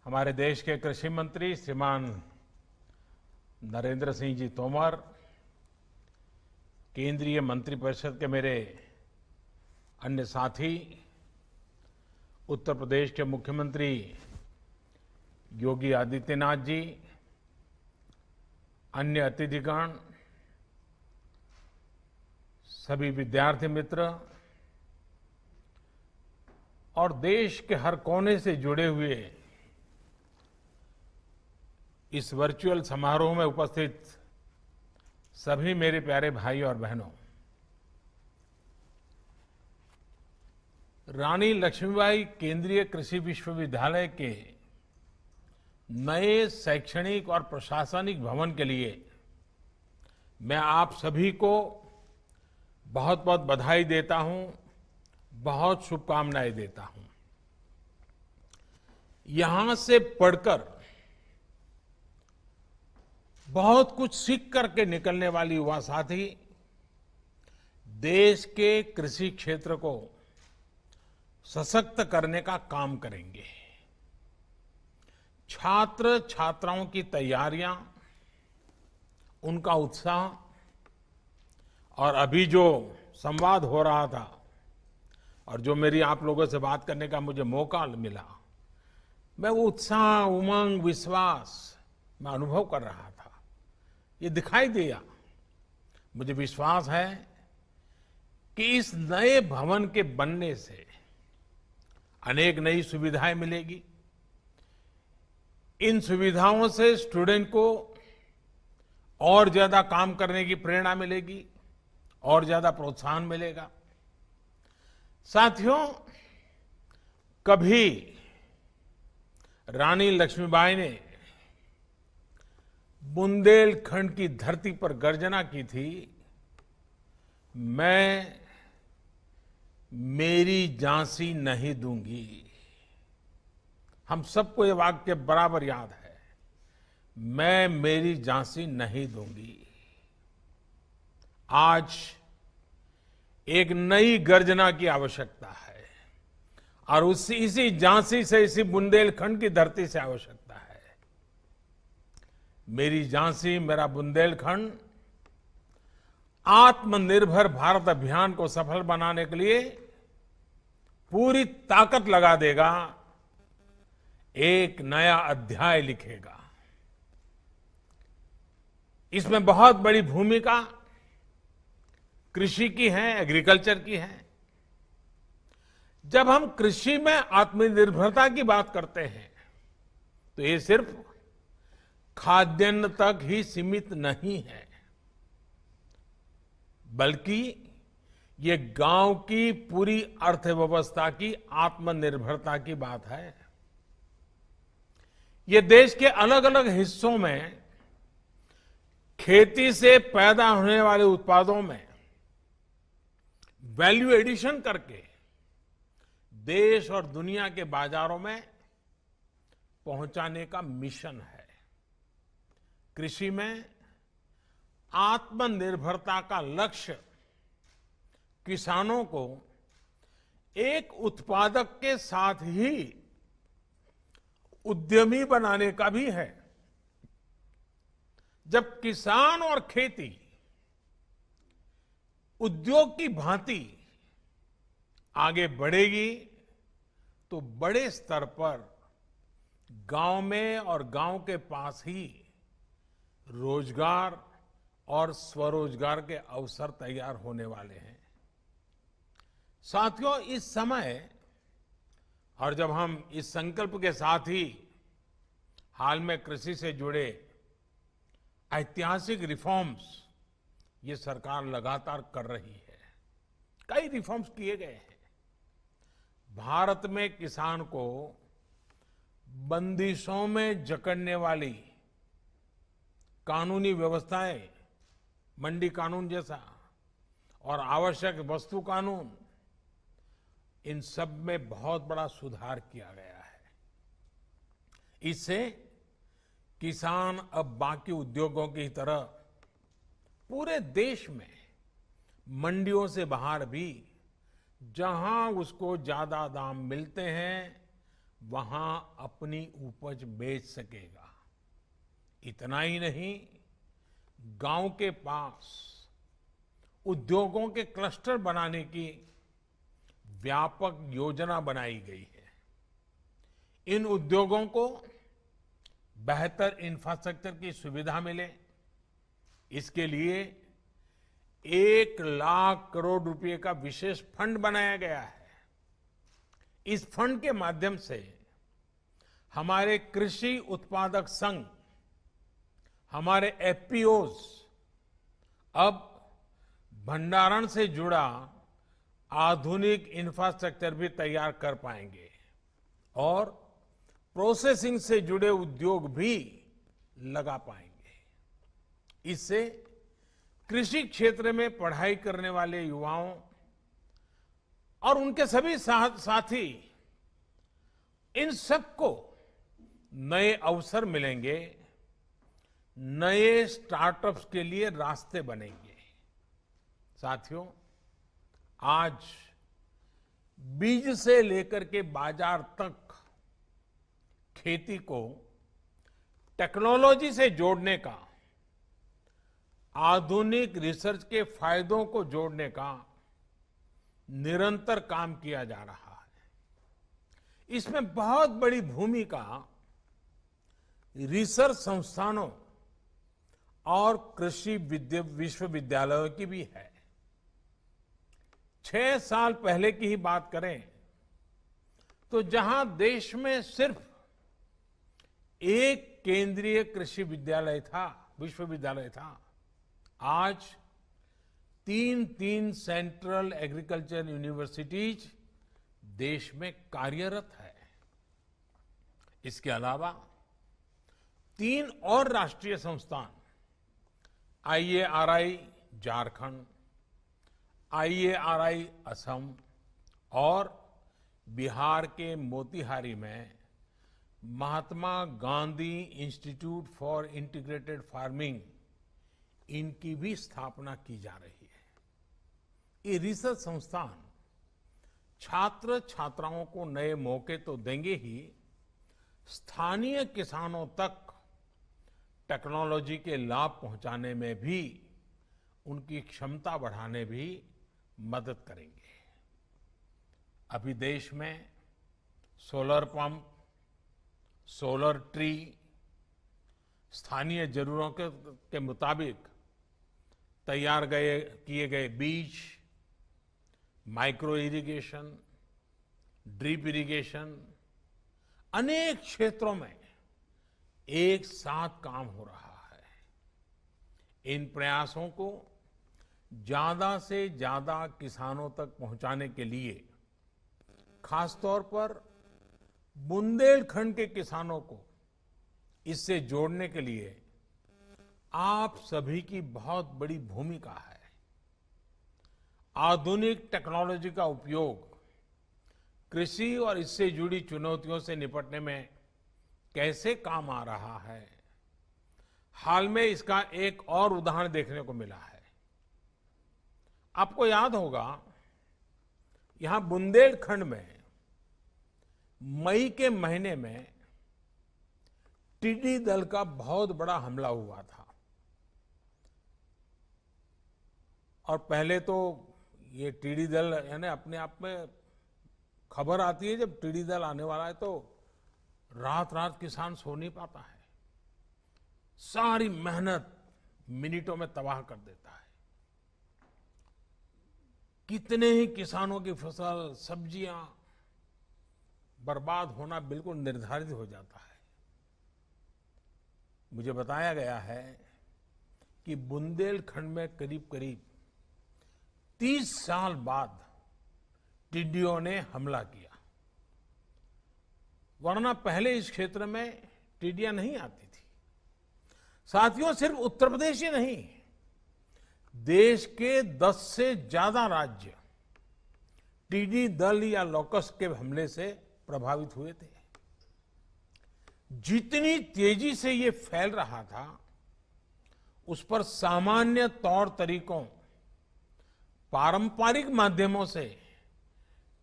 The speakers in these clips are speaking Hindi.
हमारे देश के कृषि मंत्री श्रीमान नरेंद्र सिंह जी तोमर, केंद्रीय मंत्रिपरिषद के मेरे अन्य साथी, उत्तर प्रदेश के मुख्यमंत्री योगी आदित्यनाथ जी, अन्य अतिथिगण, सभी विद्यार्थी मित्र और देश के हर कोने से जुड़े हुए इस वर्चुअल समारोह में उपस्थित सभी मेरे प्यारे भाई और बहनों, रानी लक्ष्मीबाई केंद्रीय कृषि विश्वविद्यालय के नए शैक्षणिक और प्रशासनिक भवन के लिए मैं आप सभी को बहुत बहुत बधाई देता हूं, बहुत शुभकामनाएं देता हूं। यहां से पढ़कर बहुत कुछ सीख करके निकलने वाली युवा साथी देश के कृषि क्षेत्र को सशक्त करने का काम करेंगे। छात्र छात्राओं की तैयारियां, उनका उत्साह और अभी जो संवाद हो रहा था और जो मेरी आप लोगों से बात करने का मुझे मौका मिला, मैं वो उत्साह, उमंग, विश्वास मैं अनुभव कर रहा था। ये दिखाई दिया। मुझे विश्वास है कि इस नए भवन के बनने से अनेक नई सुविधाएं मिलेगी। इन सुविधाओं से स्टूडेंट को और ज्यादा काम करने की प्रेरणा मिलेगी, और ज्यादा प्रोत्साहन मिलेगा। साथियों, कभी रानी लक्ष्मीबाई ने बुंदेलखंड की धरती पर गर्जना की थी, मैं मेरी झांसी नहीं दूंगी। हम सबको ये वाक्य बराबर याद है, मैं मेरी झांसी नहीं दूंगी। आज एक नई गर्जना की आवश्यकता है और इसी झांसी से, इसी बुंदेलखंड की धरती से आवश्यकता है। मेरी झांसी, मेरा बुंदेलखंड आत्मनिर्भर भारत अभियान को सफल बनाने के लिए पूरी ताकत लगा देगा, एक नया अध्याय लिखेगा। इसमें बहुत बड़ी भूमिका कृषि की है, एग्रीकल्चर की है। जब हम कृषि में आत्मनिर्भरता की बात करते हैं तो ये सिर्फ खाद्यान्न तक ही सीमित नहीं है, बल्कि ये गांव की पूरी अर्थव्यवस्था की आत्मनिर्भरता की बात है। ये देश के अलग अलग हिस्सों में खेती से पैदा होने वाले उत्पादों में वैल्यू एडिशन करके देश और दुनिया के बाजारों में पहुंचाने का मिशन है। कृषि में आत्मनिर्भरता का लक्ष्य किसानों को एक उत्पादक के साथ ही उद्यमी बनाने का भी है। जब किसान और खेती उद्योग की भांति आगे बढ़ेगी तो बड़े स्तर पर गांव में और गांव के पास ही रोजगार और स्वरोजगार के अवसर तैयार होने वाले हैं। साथियों, इस समय और जब हम इस संकल्प के साथ ही हाल में कृषि से जुड़े ऐतिहासिक रिफॉर्म्स ये सरकार लगातार कर रही है। कई रिफॉर्म्स किए गए हैं। भारत में किसान को बंदिशों में जकड़ने वाली कानूनी व्यवस्थाएं, मंडी कानून जैसा और आवश्यक वस्तु कानून, इन सब में बहुत बड़ा सुधार किया गया है। इससे किसान अब बाकी उद्योगों की तरह पूरे देश में मंडियों से बाहर भी जहां उसको ज्यादा दाम मिलते हैं वहां अपनी उपज बेच सकेगा। इतना ही नहीं, गांव के पास उद्योगों के क्लस्टर बनाने की व्यापक योजना बनाई गई है। इन उद्योगों को बेहतर इंफ्रास्ट्रक्चर की सुविधा मिले, इसके लिए 1 लाख करोड़ रुपए का विशेष फंड बनाया गया है। इस फंड के माध्यम से हमारे कृषि उत्पादक संघ, हमारे एफपीओज अब भंडारण से जुड़ा आधुनिक इंफ्रास्ट्रक्चर भी तैयार कर पाएंगे और प्रोसेसिंग से जुड़े उद्योग भी लगा पाएंगे। इससे कृषि क्षेत्र में पढ़ाई करने वाले युवाओं और उनके सभी साथी, इन सबको नए अवसर मिलेंगे, नए स्टार्टअप्स के लिए रास्ते बनेंगे। साथियों, आज बीज से लेकर के बाजार तक खेती को टेक्नोलॉजी से जोड़ने का, आधुनिक रिसर्च के फायदों को जोड़ने का निरंतर काम किया जा रहा है। इसमें बहुत बड़ी भूमिका रिसर्च संस्थानों और कृषि विश्वविद्यालयों की भी है। 6 साल पहले की ही बात करें तो जहां देश में सिर्फ एक केंद्रीय कृषि विश्वविद्यालय था, आज 3 सेंट्रल एग्रीकल्चर यूनिवर्सिटीज देश में कार्यरत है। इसके अलावा 3 और राष्ट्रीय संस्थान, IARI झारखंड, IARI असम और बिहार के मोतिहारी में Mahatma Gandhi institute for integrated farming, इनकी भी स्थापना की जा रही है। ये रिसर्च संस्थान छात्र छात्राओं को नए मौके तो देंगे ही, स्थानीय किसानों तक टेक्नोलॉजी के लाभ पहुंचाने में भी, उनकी क्षमता बढ़ाने भी मदद करेंगे। अभी देश में सोलर पंप, सोलर ट्री, स्थानीय जरूरतों के मुताबिक तैयार किए गए बीज, माइक्रो इरिगेशन, ड्रिप इरिगेशन, अनेक क्षेत्रों में एक साथ काम हो रहा है। इन प्रयासों को ज्यादा से ज्यादा किसानों तक पहुंचाने के लिए, खासतौर पर बुंदेलखंड के किसानों को इससे जोड़ने के लिए आप सभी की बहुत बड़ी भूमिका है। आधुनिक टेक्नोलॉजी का उपयोग कृषि और इससे जुड़ी चुनौतियों से निपटने में कैसे काम आ रहा है, हाल में इसका एक और उदाहरण देखने को मिला है। आपको याद होगा, यहां बुंदेलखंड में मई के महीने में टिड्डी दल का बहुत बड़ा हमला हुआ था। और पहले तो ये टिड्डी दल यानी अपने आप में खबर आती है जब टिड्डी दल आने वाला है तो रात रात किसान सो नहीं पाता है, सारी मेहनत मिनटों में तबाह कर देता है। कितने ही किसानों की फसल, सब्जियां बर्बाद होना बिल्कुल निर्धारित हो जाता है। मुझे बताया गया है कि बुंदेलखंड में करीब करीब 30 साल बाद टिड्डियों ने हमला किया, वरना पहले इस क्षेत्र में टिड्डियां नहीं आती थी। साथियों, सिर्फ उत्तर प्रदेश ही नहीं, देश के 10 से ज्यादा राज्य टिड्डी दल या लोकस्ट के हमले से प्रभावित हुए थे। जितनी तेजी से ये फैल रहा था, उस पर सामान्य तौर तरीकों, पारंपरिक माध्यमों से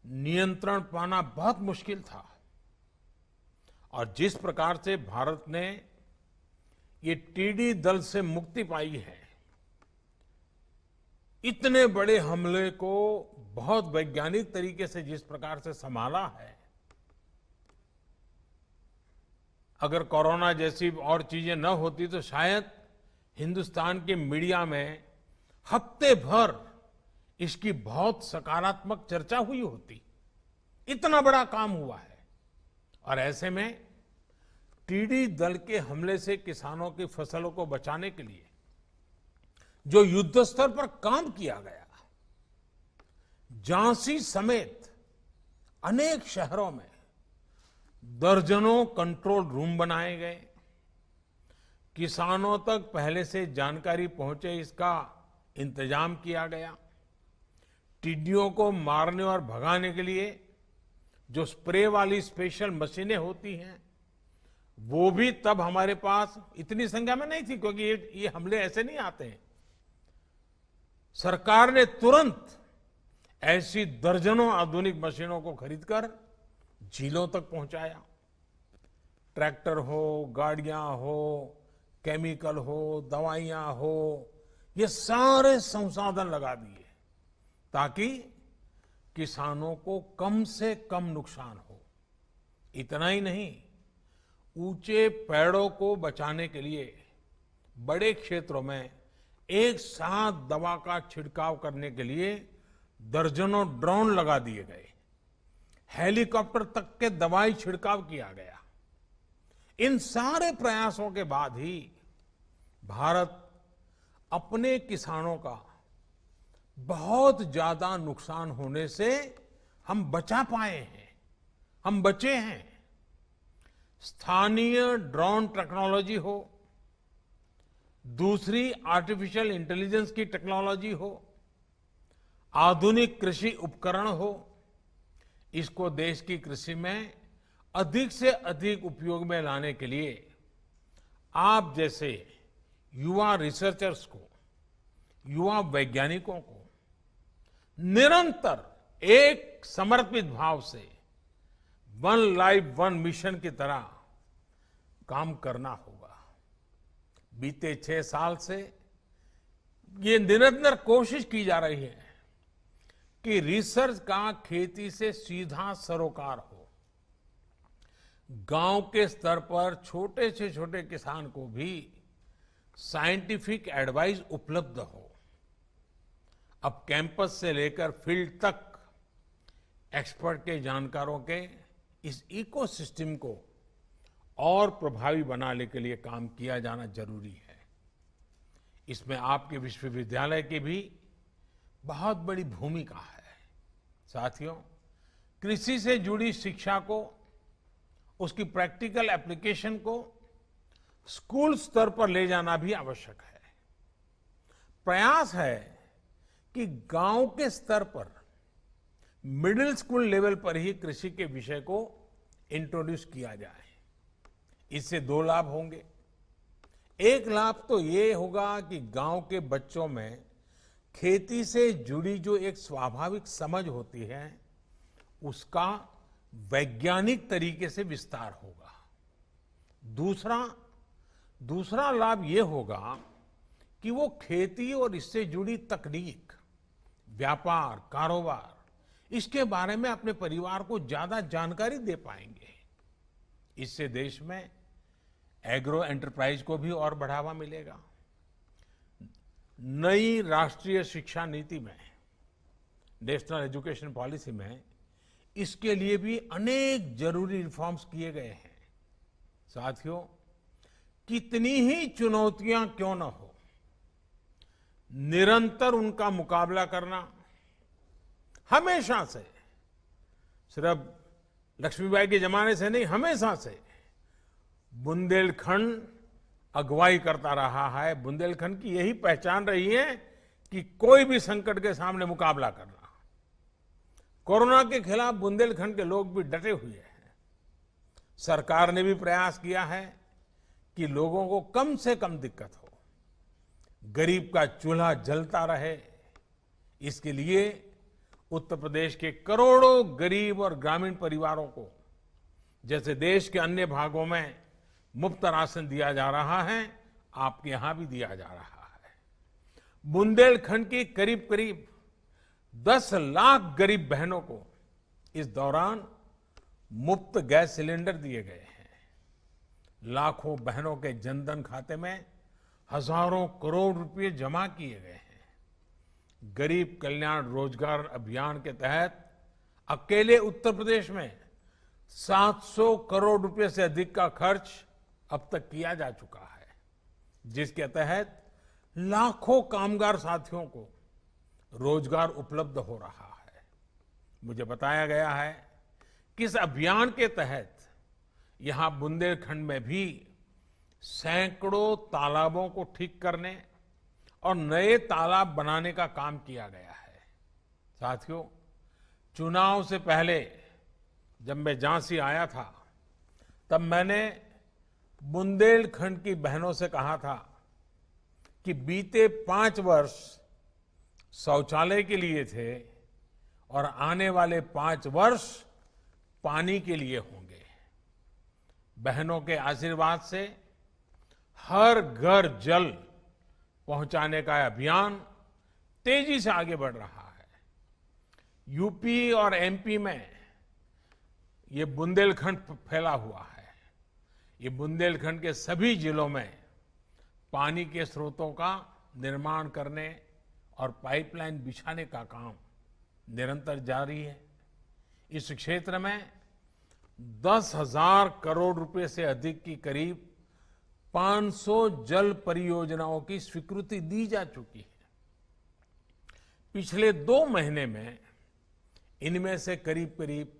नियंत्रण पाना बहुत मुश्किल था। और जिस प्रकार से भारत ने ये टीडी दल से मुक्ति पाई है, इतने बड़े हमले को बहुत वैज्ञानिक तरीके से जिस प्रकार से संभाला है, अगर कोरोना जैसी और चीजें न होती तो शायद हिंदुस्तान के मीडिया में हफ्ते भर इसकी बहुत सकारात्मक चर्चा हुई होती। इतना बड़ा काम हुआ है। और ऐसे में टीडी दल के हमले से किसानों की फसलों को बचाने के लिए जो युद्ध स्तर पर काम किया गया, झांसी समेत अनेक शहरों में दर्जनों कंट्रोल रूम बनाए गए, किसानों तक पहले से जानकारी पहुंचे इसका इंतजाम किया गया, टिड्डियों को मारने और भगाने के लिए जो स्प्रे वाली स्पेशल मशीनें होती हैं, वो भी तब हमारे पास इतनी संख्या में नहीं थी, क्योंकि ये हमले ऐसे नहीं आते हैं। सरकार ने तुरंत ऐसी दर्जनों आधुनिक मशीनों को खरीदकर झीलों तक पहुंचाया। ट्रैक्टर हो, गाड़ियां हो, केमिकल हो, दवाइयां हो, ये सारे संसाधन लगा दिए ताकि किसानों को कम से कम नुकसान हो। इतना ही नहीं, ऊंचे पेड़ों को बचाने के लिए बड़े क्षेत्रों में एक साथ दवा का छिड़काव करने के लिए दर्जनों ड्रोन लगा दिए गए, हेलीकॉप्टर तक के दवाई छिड़काव किया गया। इन सारे प्रयासों के बाद ही भारत अपने किसानों का बहुत ज्यादा नुकसान होने से हम बचा पाए हैं, हम बचे हैं। स्थानीय ड्रोन टेक्नोलॉजी हो, दूसरी आर्टिफिशियल इंटेलिजेंस की टेक्नोलॉजी हो, आधुनिक कृषि उपकरण हो, इसको देश की कृषि में अधिक से अधिक उपयोग में लाने के लिए आप जैसे युवा रिसर्चर्स को, युवा वैज्ञानिकों को निरंतर एक समर्पित भाव से वन लाइफ वन मिशन की तरह काम करना होगा। बीते 6 साल से ये निरंतर कोशिश की जा रही है कि रिसर्च का खेती से सीधा सरोकार हो, गांव के स्तर पर छोटे से छोटे किसान को भी साइंटिफिक एडवाइस उपलब्ध हो। अब कैंपस से लेकर फील्ड तक एक्सपर्ट के जानकारों के इस इकोसिस्टम को और प्रभावी बनाने के लिए काम किया जाना जरूरी है। इसमें आपके विश्वविद्यालय की भी बहुत बड़ी भूमिका है। साथियों, कृषि से जुड़ी शिक्षा को, उसकी प्रैक्टिकल एप्लीकेशन को स्कूल स्तर पर ले जाना भी आवश्यक है। प्रयास है कि गांव के स्तर पर मिडिल स्कूल लेवल पर ही कृषि के विषय को इंट्रोड्यूस किया जाए। इससे 2 लाभ होंगे। एक लाभ तो ये होगा कि गांव के बच्चों में खेती से जुड़ी जो एक स्वाभाविक समझ होती है, उसका वैज्ञानिक तरीके से विस्तार होगा। दूसरा लाभ ये होगा कि वो खेती और इससे जुड़ी तकनीक, व्यापार, कारोबार, इसके बारे में अपने परिवार को ज्यादा जानकारी दे पाएंगे। इससे देश में एग्रो एंटरप्राइज को भी और बढ़ावा मिलेगा। नई राष्ट्रीय शिक्षा नीति में, नेशनल एजुकेशन पॉलिसी में, इसके लिए भी अनेक जरूरी रिफॉर्म्स किए गए हैं। साथियों, कितनी ही चुनौतियां क्यों न हो, निरंतर उनका मुकाबला करना हमेशा से, सिर्फ लक्ष्मीबाई के जमाने से नहीं, हमेशा से बुंदेलखंड अगुवाई करता रहा है। बुंदेलखंड की यही पहचान रही है कि कोई भी संकट के सामने मुकाबला करना। कोरोना के खिलाफ बुंदेलखंड के लोग भी डटे हुए हैं। सरकार ने भी प्रयास किया है कि लोगों को कम से कम दिक्कत हो, गरीब का चूल्हा जलता रहे। इसके लिए उत्तर प्रदेश के करोड़ों गरीब और ग्रामीण परिवारों को जैसे देश के अन्य भागों में मुफ्त राशन दिया जा रहा है, आपके यहां भी दिया जा रहा है। बुंदेलखंड की करीब करीब 10 लाख गरीब बहनों को इस दौरान मुफ्त गैस सिलेंडर दिए गए हैं। लाखों बहनों के जनधन खाते में हजारों करोड़ रुपए जमा किए गए हैं। गरीब कल्याण रोजगार अभियान के तहत अकेले उत्तर प्रदेश में 700 करोड़ रुपए से अधिक का खर्च अब तक किया जा चुका है, जिसके तहत लाखों कामगार साथियों को रोजगार उपलब्ध हो रहा है। मुझे बताया गया है कि इस अभियान के तहत यहां बुंदेलखंड में भी सैकड़ों तालाबों को ठीक करने और नए तालाब बनाने का काम किया गया है। साथियों, चुनाव से पहले जब मैं झांसी आया था, तब मैंने बुंदेलखंड की बहनों से कहा था कि बीते 5 वर्ष शौचालय के लिए थे और आने वाले 5 वर्ष पानी के लिए होंगे। बहनों के आशीर्वाद से हर घर जल पहुंचाने का अभियान तेजी से आगे बढ़ रहा है। यूपी और एमपी में ये बुंदेलखंड फैला हुआ है। ये बुंदेलखंड के सभी जिलों में पानी के स्रोतों का निर्माण करने और पाइपलाइन बिछाने का काम निरंतर जारी है। इस क्षेत्र में 10,000 करोड़ रुपए से अधिक की करीब 500 जल परियोजनाओं की स्वीकृति दी जा चुकी है। पिछले 2 महीने में इनमें से करीब करीब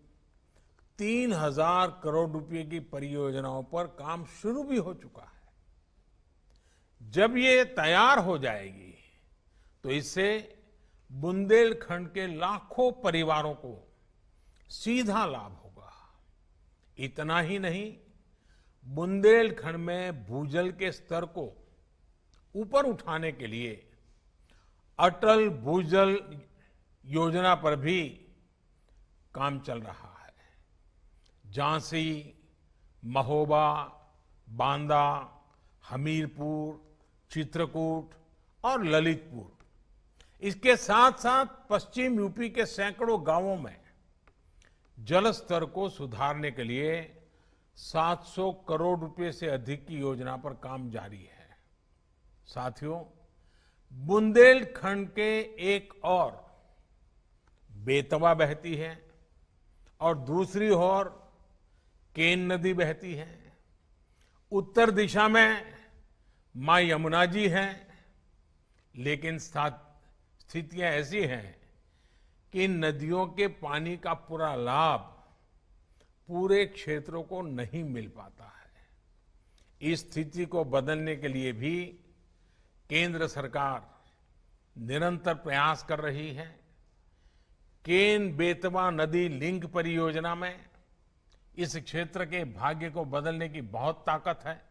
3,000 करोड़ रुपए की परियोजनाओं पर काम शुरू भी हो चुका है। जब ये तैयार हो जाएगी तो इससे बुंदेलखंड के लाखों परिवारों को सीधा लाभ होगा। इतना ही नहीं, बुंदेलखंड में भूजल के स्तर को ऊपर उठाने के लिए अटल भूजल योजना पर भी काम चल रहा है। झांसी, महोबा, बांदा, हमीरपुर, चित्रकूट और ललितपुर, इसके साथ साथ पश्चिम यूपी के सैकड़ों गांवों में जल स्तर को सुधारने के लिए 700 करोड़ रुपए से अधिक की योजना पर काम जारी है। साथियों, बुंदेलखंड के एक और बेतवा बहती है और दूसरी ओर केन नदी बहती है। उत्तर दिशा में मां यमुना जी हैं, लेकिन स्थितियां ऐसी हैं कि इन नदियों के पानी का पूरा लाभ पूरे क्षेत्रों को नहीं मिल पाता है। इस स्थिति को बदलने के लिए भी केंद्र सरकार निरंतर प्रयास कर रही है। केन बेतवा नदी लिंक परियोजना में इस क्षेत्र के भाग्य को बदलने की बहुत ताकत है।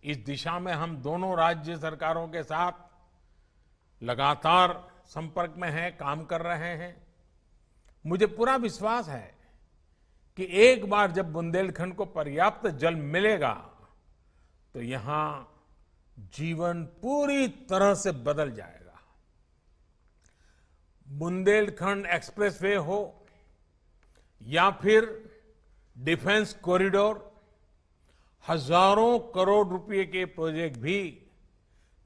इस दिशा में हम दोनों राज्य सरकारों के साथ लगातार संपर्क में हैं, काम कर रहे हैं। मुझे पूरा विश्वास है कि एक बार जब बुंदेलखंड को पर्याप्त जल मिलेगा तो यहां जीवन पूरी तरह से बदल जाएगा। बुंदेलखंड एक्सप्रेसवे हो या फिर डिफेंस कॉरिडोर, हजारों करोड़ रुपए के प्रोजेक्ट भी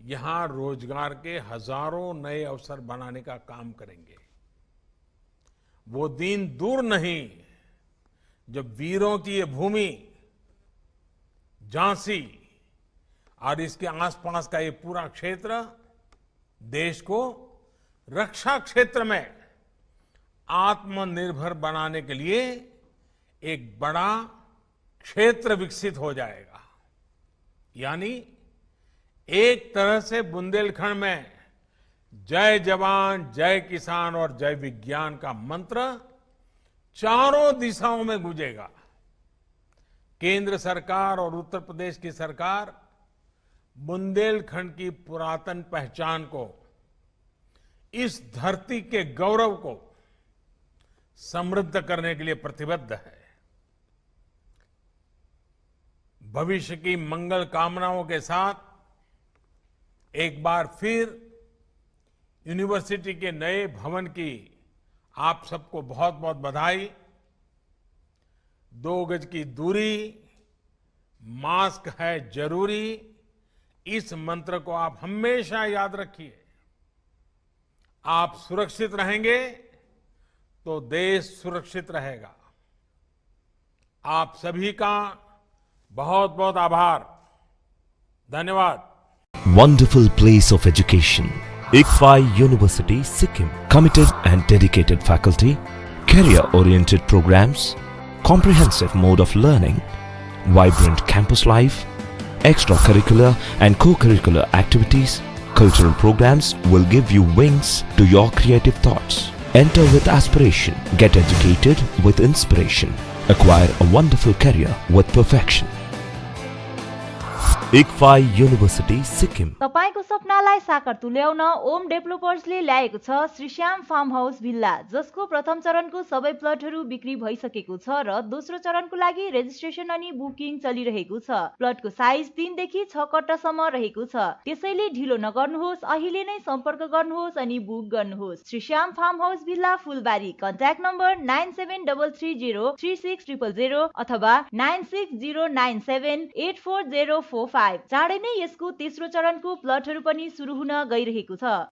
यहां रोजगार के हजारों नए अवसर बनाने का काम करेंगे। वो दिन दूर नहीं जब वीरों की ये भूमि झांसी और इसके आसपास का ये पूरा क्षेत्र देश को रक्षा क्षेत्र में आत्मनिर्भर बनाने के लिए एक बड़ा क्षेत्र विकसित हो जाएगा। यानी एक तरह से बुंदेलखंड में जय जवान, जय किसान और जय विज्ञान का मंत्र चारों दिशाओं में गूंजेगा। केंद्र सरकार और उत्तर प्रदेश की सरकार बुंदेलखंड की पुरातन पहचान को, इस धरती के गौरव को समृद्ध करने के लिए प्रतिबद्ध है। भविष्य की मंगल कामनाओं के साथ एक बार फिर यूनिवर्सिटी के नए भवन की आप सबको बहुत बहुत बधाई। 2 गज की दूरी, मास्क है जरूरी, इस मंत्र को आप हमेशा याद रखिए। आप सुरक्षित रहेंगे तो देश सुरक्षित रहेगा। आप सभी का बहुत बहुत आभार। धन्यवाद। Wonderful place of education. ICFI University, Sikkim. Committed and dedicated faculty, career-oriented programs, comprehensive mode of learning, vibrant campus life, extracurricular and co-curricular activities, cultural programs will give you wings to your creative thoughts. Enter with aspiration, get educated with inspiration, acquire a wonderful career with perfection. ICFI University, Sikkim. तपाईको सपनालाई साकार तुल्याउन ओम डेभलपर्सले ल्याएको छ श्रीश्याम फार्म हाउस भिल्ला, जसको प्रथम चरणको सबै प्लटहरू बिक्री भइसकेको छ र दोस्रो चरणको लागि रेजिस्ट्रेसन अनि बुकिङ चलिरहेको छ। प्लटको साइज 3 देखि 6 कट्टासम्म रहेको छ, त्यसैले ढिलो नगर्नुहोस्, अहिले नै सम्पर्क गर्नुहोस् अनि बुक गर्नुहोस्। श्रीश्याम फार्म हाउस भिल्ला, फुलबारी। कन्ट्याक्ट नम्बर 9733036000 अथवा 9609784045। चाँडै नै यसको तेस्रो चरणको प्लटहरू पनि सुरु हुन गइरहेको छ।